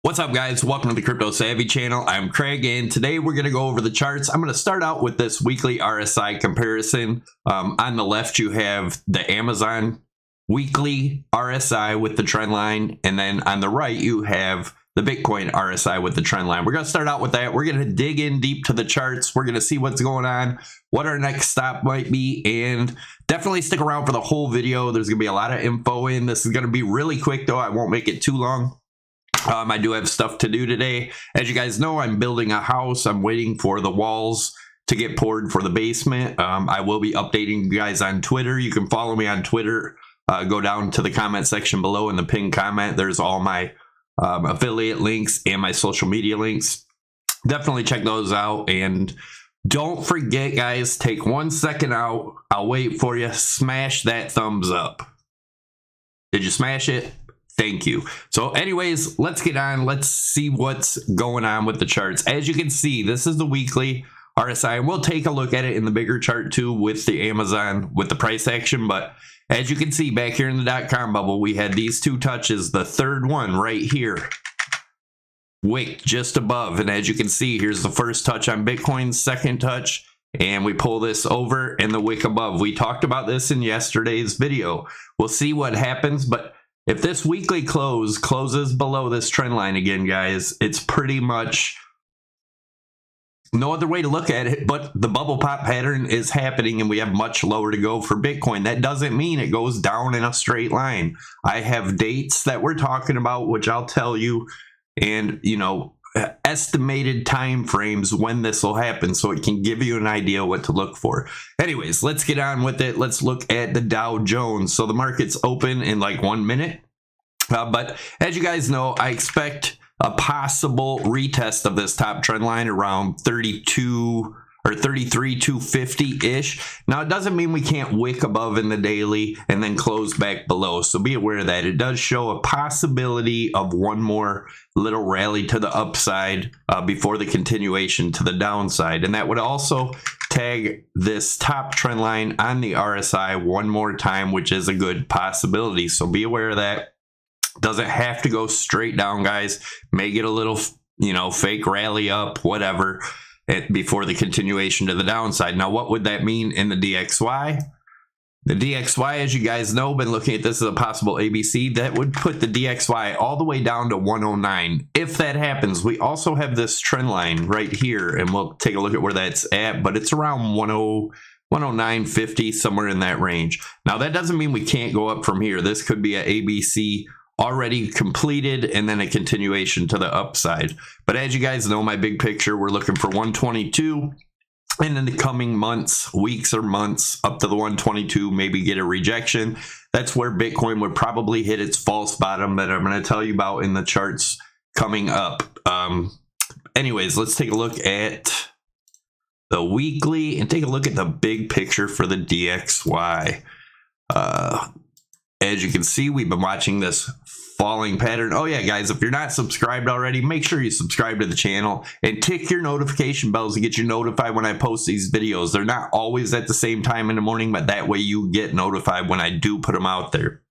What's up, guys? Welcome to the Crypto Savvy channel. I'm Craig, and today we're going to go over the charts. I'm going to start out with this weekly RSI comparison. On the left, you have the Amazon weekly RSI with the trend line, and then on the right, you have the Bitcoin RSI with the trend line. We're going to start out with that. We're going to dig in deep to the charts. We're going to see what's going on, what our next stop might be, and definitely stick around for the whole video. There's going to be a lot of info in. This is going to be really quick, though. I won't make it too long. I do have stuff to do today. As you guys know, I'm building a house. I'm waiting for the walls to get poured for the basement. I will be updating you guys on Twitter. You can follow me on Twitter. Go down to the comment section below in the pinned comment. There's all my affiliate links and my social media links. Definitely check those out. And don't forget, guys, take 1 second out. I'll wait for you. Smash that thumbs up. Did you smash it? Thank you. So anyways, let's get on. Let's see what's going on with the charts. As you can see, this is the weekly RSI, and we'll take a look at it in the bigger chart too with the Amazon, with the price action. But as you can see back here in the .com bubble, we had these two touches. The third one right here, wick just above. And as you can see, here's the first touch on Bitcoin, second touch, and we pull this over and the wick above. We talked about this in yesterday's video. We'll see what happens, but if this weekly close closes below this trend line again, guys, it's pretty much no other way to look at it, but the bubble pop pattern is happening and we have much lower to go for Bitcoin. That doesn't mean it goes down in a straight line. I have dates that we're talking about, which I'll tell you, and, you know, estimated time frames when this will happen, so it can give you an idea what to look for. Anyways, let's get on with it. Let's look at the Dow Jones. So the market's open in like 1 minute, but as you guys know, I expect a possible retest of this top trend line around 32 or 33,250-ish. Now, it doesn't mean we can't wick above in the daily and then close back below, so be aware of that. It does show a possibility of one more little rally to the upside before the continuation to the downside, and that would also tag this top trend line on the RSI one more time, which is a good possibility, so be aware of that. Doesn't have to go straight down, guys. May get a little, you know, fake rally up, whatever, before the continuation to the downside. Now, what would that mean in the DXY? The DXY, as you guys know, been looking at this as a possible ABC. That would put the DXY all the way down to 109. If that happens, we also have this trend line right here, and we'll take a look at where that's at, but it's around 109.50, somewhere in that range. Now, that doesn't mean we can't go up from here. This could be an ABC already completed and then a continuation to the upside. But as you guys know, my big picture, we're looking for 122, and in the coming months, weeks or months, up to the 122, maybe get a rejection. That's where Bitcoin would probably hit its false bottom that I'm going to tell you about in the charts coming up. Anyways, let's take a look at the weekly and take a look at the big picture for the DXY. As you can see, we've been watching this falling pattern. Oh yeah, guys, if you're not subscribed already, make sure you subscribe to the channel and tick your notification bells to get you notified when I post these videos. They're not always at the same time in the morning, but that way you get notified when I do put them out there.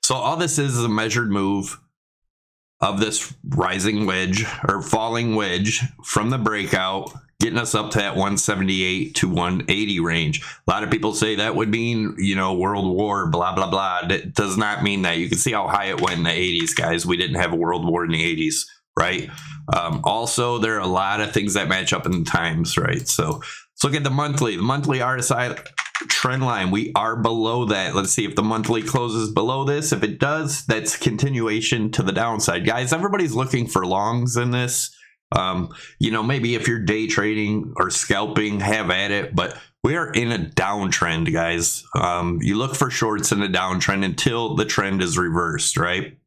So all this is a measured move of this rising wedge or falling wedge from the breakout, getting us up to that 178 to 180 range. A lot of people say that would mean, you know, world war, blah, blah, blah. That does not mean that. You can see how high it went in the 80s, guys. We didn't have a world war in the 80s, right? Also, there are a lot of things that match up in the times, right? So let's look at the monthly. The monthly RSI trend line, we are below that. Let's see if the monthly closes below this. If it does, that's continuation to the downside. Guys, everybody's looking for longs in this. You know, maybe if you're day trading or scalping, have at it, but we are in a downtrend, guys. You look for shorts in a downtrend until the trend is reversed, right?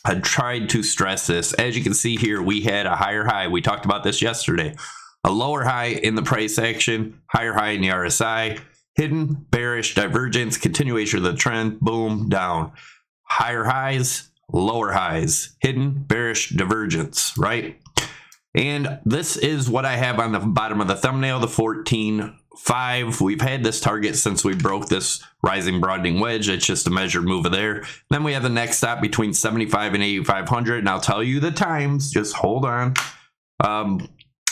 I tried to stress this. As you can see here, we had a higher high. We talked about this yesterday. A lower high in the price action, higher high in the RSI, hidden bearish divergence, continuation of the trend, boom, down. Higher highs, lower highs, hidden bearish divergence, right? And this is what I have on the bottom of the thumbnail, the 14 5. We've had this target since we broke this rising broadening wedge. It's just a measured move of there. Then we have the next stop between 75 and 8,500. And I'll tell you the times. Just hold on.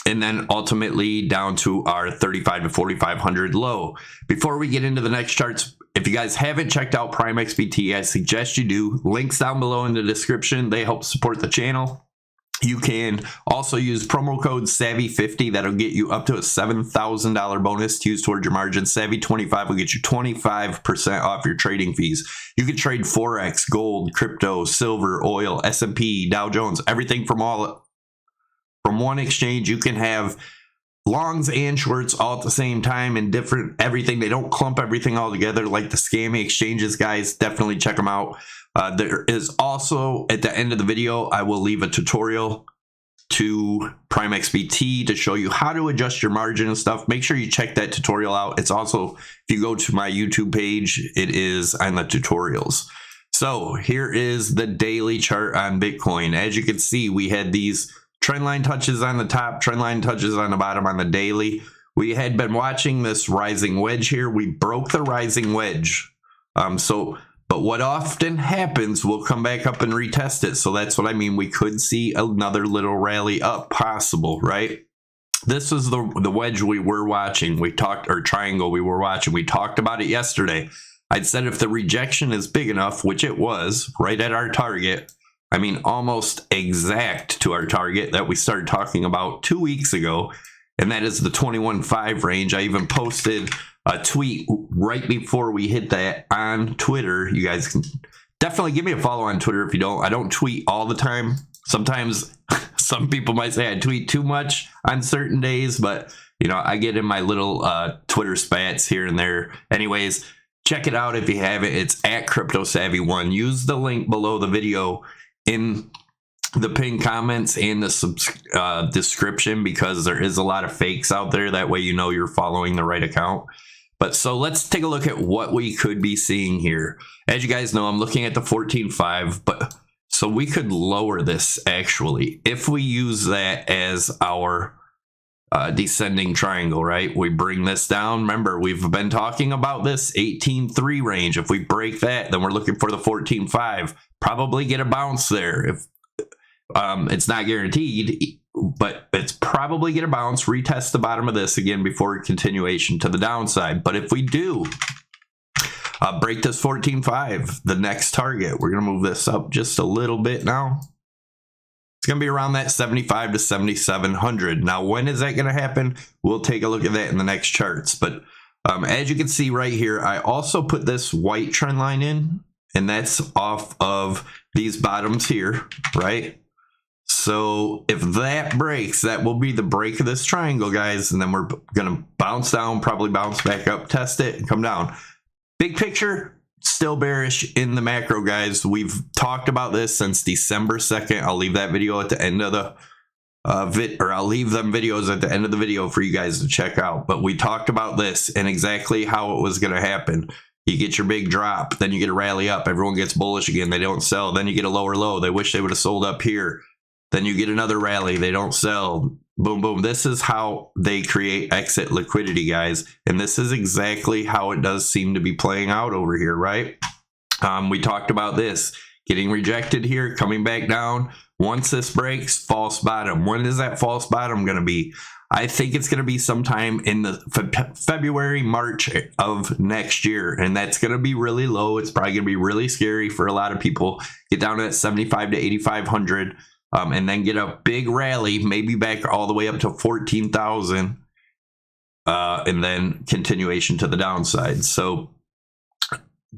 And then ultimately down to our 35 to 4,500 low. Before we get into the next charts, if you guys haven't checked out Prime XBT, I suggest you do. Links down below in the description. They help support the channel. You can also use promo code SAVVY50. That'll get you up to a $7,000 bonus to use towards your margin. SAVVY25 will get you 25% off your trading fees. You can trade Forex, gold, crypto, silver, oil, S&P, Dow Jones, everything from one exchange. You can have longs and shorts all at the same time and different everything. They don't clump everything all together like the scammy exchanges, guys. Definitely check them out. There is also, at the end of the video, I will leave a tutorial to Prime XBT to show you how to adjust your margin and stuff. Make sure you check that tutorial out. It's also, if you go to my YouTube page, it is on the tutorials. So here is the daily chart on Bitcoin. As you can see, we had these trend line touches on the top, trend line touches on the bottom on the daily. We had been watching this rising wedge here. We broke the rising wedge. But what often happens, we'll come back up and retest it. So that's what I mean. We could see another little rally up possible, right? This is the wedge we were watching. We talked, or triangle we were watching. We talked about it yesterday. I'd said if the rejection is big enough, which it was, right at our target, I mean, almost exact to our target that we started talking about 2 weeks ago, and that is the 21.5 range. I even posted a tweet right before we hit that on Twitter. You guys can definitely give me a follow on Twitter if you don't. I don't tweet all the time. Sometimes some people might say I tweet too much on certain days, but you know, I get in my little Twitter spats here and there. Anyways, check it out if you haven't. It's at CryptoSavvy1. Use the link below the video in the pinned comments and the description, because there is a lot of fakes out there. That way you know you're following the right account. But so let's take a look at what we could be seeing here. As you guys know, I'm looking at the 14.5, but so we could lower this actually if we use that as our descending triangle, right? We bring this down. Remember, we've been talking about this 18.3 range. If we break that, then we're looking for the 14.5. Probably get a bounce there. If it's not guaranteed, but it's probably get a bounce, retest the bottom of this again before continuation to the downside. But if we do break this 14.5, the next target, we're going to move this up just a little bit now. It's going to be around that 75 to 7,700. Now, when is that going to happen? We'll take a look at that in the next charts. But as you can see right here, I also put this white trend line in, and that's off of these bottoms here, right? So if that breaks, that will be the break of this triangle, guys. And then we're going to bounce down, probably bounce back up, test it, and come down. Big picture, still bearish in the macro, guys. We've talked about this since December 2nd. I'll leave that video at the end of the I'll leave them videos at the end of the video for you guys to check out. But we talked about this and exactly how it was going to happen. You get your big drop, then you get a rally up. Everyone gets bullish again. They don't sell. Then you get a lower low. They wish they would have sold up here. Then you get another rally. They don't sell. Boom, boom. This is how they create exit liquidity, guys. And this is exactly how it does seem to be playing out over here, right? We talked about this. Getting rejected here, coming back down. Once this breaks, false bottom. When is that false bottom going to be? I think it's going to be sometime in the February, March of next year. And that's going to be really low. It's probably going to be really scary for a lot of people. Get down at 75 to 8,500. And then get a big rally, maybe back all the way up to 14,000, and then continuation to the downside. So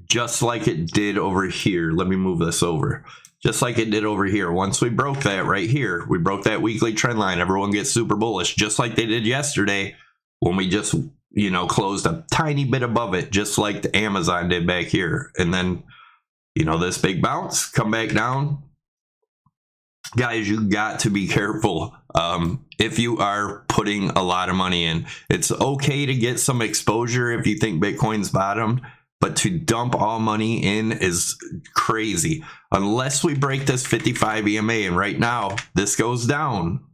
just like it did over here, let me move this over. Just like it did over here. Once we broke that right here, we broke that weekly trend line. Everyone gets super bullish, just like they did yesterday when we just, you know, closed a tiny bit above it, just like the Amazon did back here. And then, you know, this big bounce, come back down. Guys, you got to be careful if you are putting a lot of money in. It's okay to get some exposure if you think Bitcoin's bottomed, but to dump all money in is crazy. Unless we break this 55 EMA, and right now this goes down.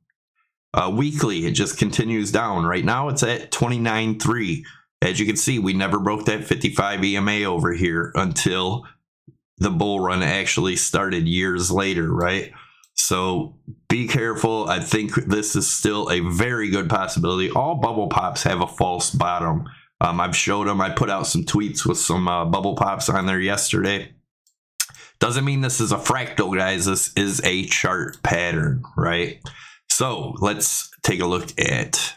Weekly, it just continues down. Right now, it's at 29.3. As you can see, we never broke that 55 EMA over here until the bull run actually started years later, right? So be careful. I think this is still a very good possibility. All bubble pops have a false bottom. I've showed them. I put out some tweets with some bubble pops on there yesterday. Doesn't mean this is a fractal, guys. This is a chart pattern, right? So let's take a look at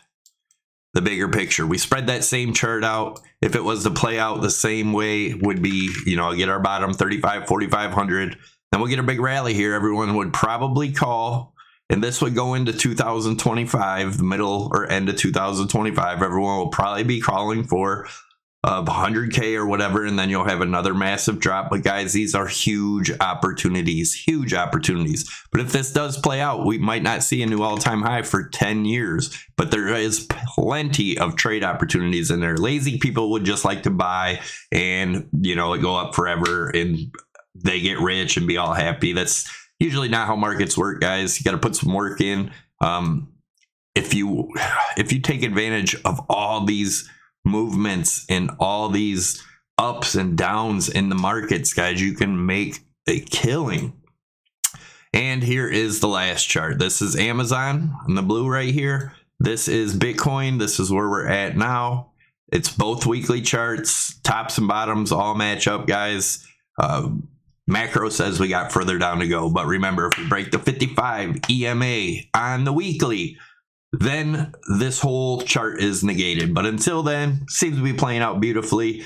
the bigger picture. We spread that same chart out. If it was to play out the same way, would be, you know, get our bottom 35, 4,500. Then we'll get a big rally here. Everyone would probably call, and this would go into 2025, the middle or end of 2025. Everyone will probably be calling for 100K or whatever, and then you'll have another massive drop. But guys, these are huge opportunities, huge opportunities. But if this does play out, we might not see a new all-time high for 10 years, but there is plenty of trade opportunities in there. Lazy people would just like to buy and, you know, it go up forever and they get rich and be all happy. That's usually not how markets work, guys. You got to put some work in. If you take advantage of all these movements and all these ups and downs in the markets, guys, you can make a killing. And here is the last chart. This is Amazon in the blue right here. This is Bitcoin. This is where we're at now. It's both weekly charts. Tops and bottoms all match up, guys. Macro says we got further down to go, but remember, if we break the 55 EMA on the weekly, then this whole chart is negated. But until then, seems to be playing out beautifully.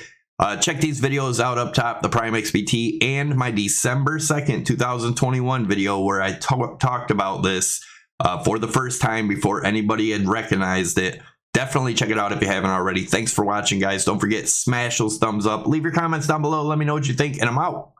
Check these videos out up top, the Prime XBT and my December 2nd, 2021 video where I talked about this for the first time before anybody had recognized it. Definitely check it out if you haven't already. Thanks for watching, guys. Don't forget, smash those thumbs up. Leave your comments down below. Let me know what you think, and I'm out.